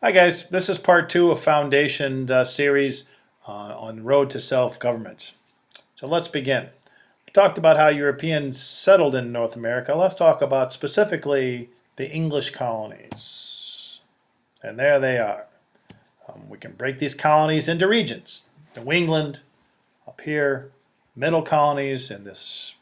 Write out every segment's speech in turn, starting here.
Hi guys, this is part two of Foundation series on Road to Self-Government. So let's begin. We talked about how Europeans settled in North America. Let's talk about specifically the English colonies. And there they are. We can break these colonies into regions. New England, up here, middle colonies in this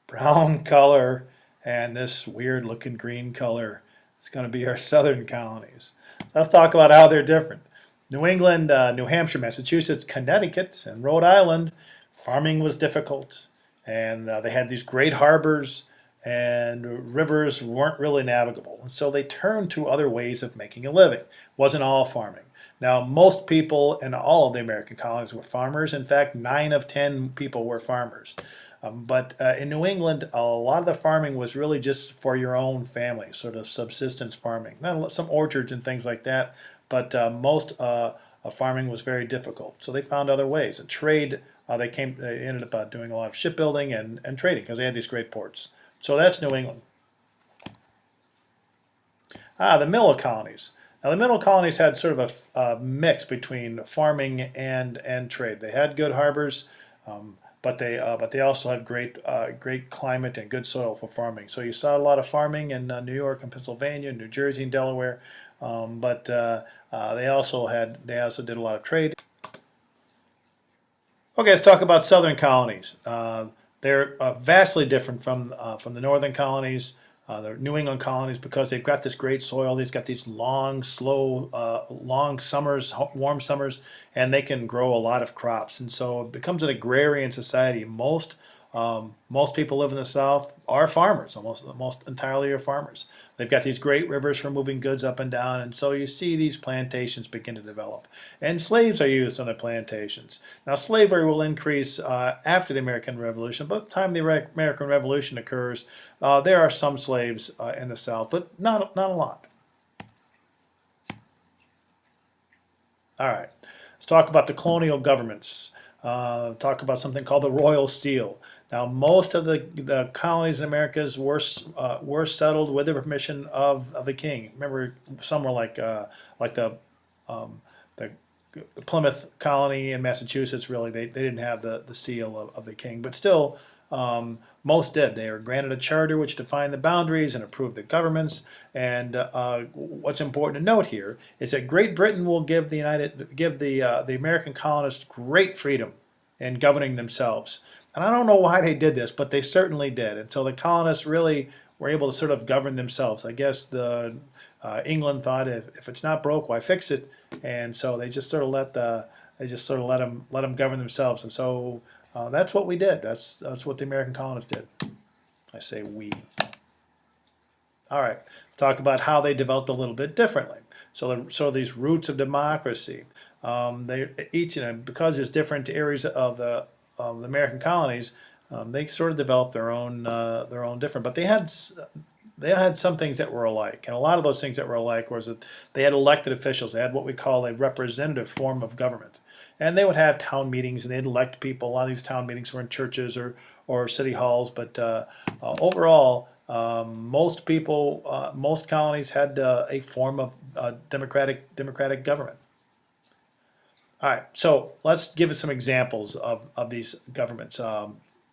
brown color, and this weird looking green color. It's going to be our southern colonies. Let's talk about how they're different. New England, New Hampshire, Massachusetts, Connecticut, and Rhode Island, farming was difficult, and they had these great harbors, and rivers weren't really navigable. And so they turned to other ways of making a living. It wasn't all farming. Now, most people in all of the American colonies were farmers. In fact, 9 of 10 people were farmers. But in New England, a lot of the farming was really just for your own family, sort of subsistence farming. Not some orchards and things like that, but most farming was very difficult. So they found other ways. And trade, they ended up doing a lot of shipbuilding and trading because they had these great ports. So that's New England. The middle colonies. Now the middle colonies had sort of a mix between farming and trade. They had good harbors. But they also had great climate and good soil for farming. So you saw a lot of farming in New York and Pennsylvania, New Jersey and Delaware, but they also did a lot of trade. Okay, let's talk about southern colonies. They're vastly different from the northern colonies. The New England colonies, because they've got this great soil, they've got these long, slow, long summers, warm summers, and they can grow a lot of crops. And so it becomes an agrarian society. Most people live in the South are farmers, almost entirely are farmers. They've got these great rivers for moving goods up and down, and so you see these plantations begin to develop. And slaves are used on the plantations. Now, slavery will increase after the American Revolution. By the time the American Revolution occurs, there are some slaves in the South, but not a lot. All right, let's talk about the colonial governments. Talk about something called the Royal Seal. Now, most of the colonies in Americas were settled with the permission of the king. Remember, some were like the Plymouth colony in Massachusetts. Really, they didn't have the seal of the king, but still, most did. They were granted a charter which defined the boundaries and approved the governments. And what's important to note here is that Great Britain will give the American colonists great freedom in governing themselves. And I don't know why they did this, but they certainly did. And so the colonists really were able to sort of govern themselves. I guess England thought if it's not broke, why fix it? And so they just sort of let them govern themselves. And so that's what we did. That's what the American colonists did. I say we. All right, let's talk about how they developed a little bit differently. So these roots of democracy, they each, because there's different areas of the American colonies, they sort of developed their own different. But they had some things that were alike, and a lot of those things that were alike was that they had elected officials. They had what we call a representative form of government, and they would have town meetings and they'd elect people. A lot of these town meetings were in churches or city halls, but overall, most colonies had a form of democratic government. All right, so let's give us some examples of these governments.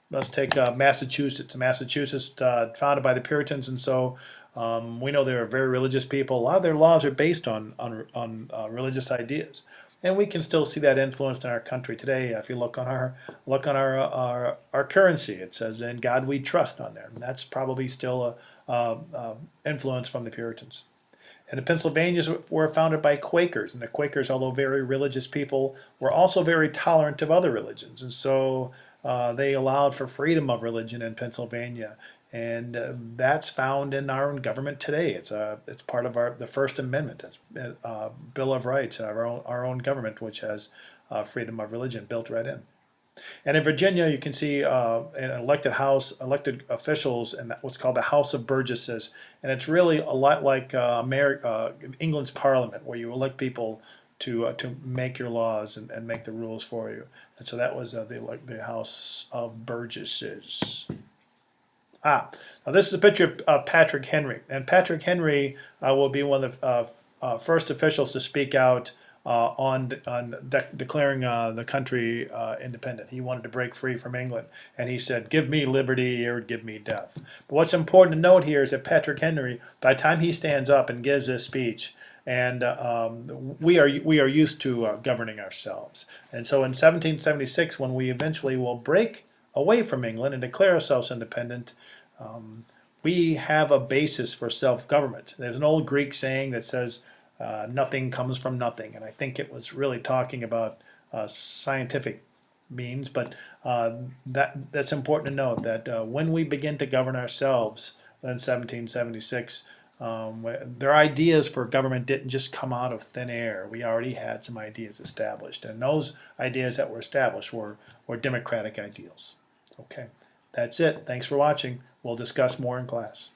Let's take Massachusetts. Massachusetts, founded by the Puritans, and so we know they were very religious people. A lot of their laws are based on religious ideas, and we can still see that influenced in our country today. If you look on our currency, it says "In God We Trust" on there, and that's probably still a influence from the Puritans. And the Pennsylvanians were founded by Quakers, and the Quakers, although very religious people, were also very tolerant of other religions, and so they allowed for freedom of religion in Pennsylvania, and that's found in our own government today. It's part of the First Amendment, Bill of Rights, our own government, which has freedom of religion built right in. And in Virginia, you can see an elected officials in what's called the House of Burgesses, and it's really a lot like England's Parliament, where you elect people to make your laws and make the rules for you. And so that was the House of Burgesses. Now this is a picture of Patrick Henry, and Patrick Henry will be one of the first officials to speak out on declaring the country independent. He wanted to break free from England, and he said, "Give me liberty or give me death." But what's important to note here is that Patrick Henry, by the time he stands up and gives this speech, and we are used to governing ourselves, and so in 1776, when we eventually will break away from England and declare ourselves independent, we have a basis for self-government. There's an old Greek saying that says, nothing comes from nothing, and I think it was really talking about scientific means, but that's important to note that when we begin to govern ourselves in 1776, their ideas for government didn't just come out of thin air. We already had some ideas established, and those ideas that were established were democratic ideals. Okay, that's it. Thanks for watching. We'll discuss more in class.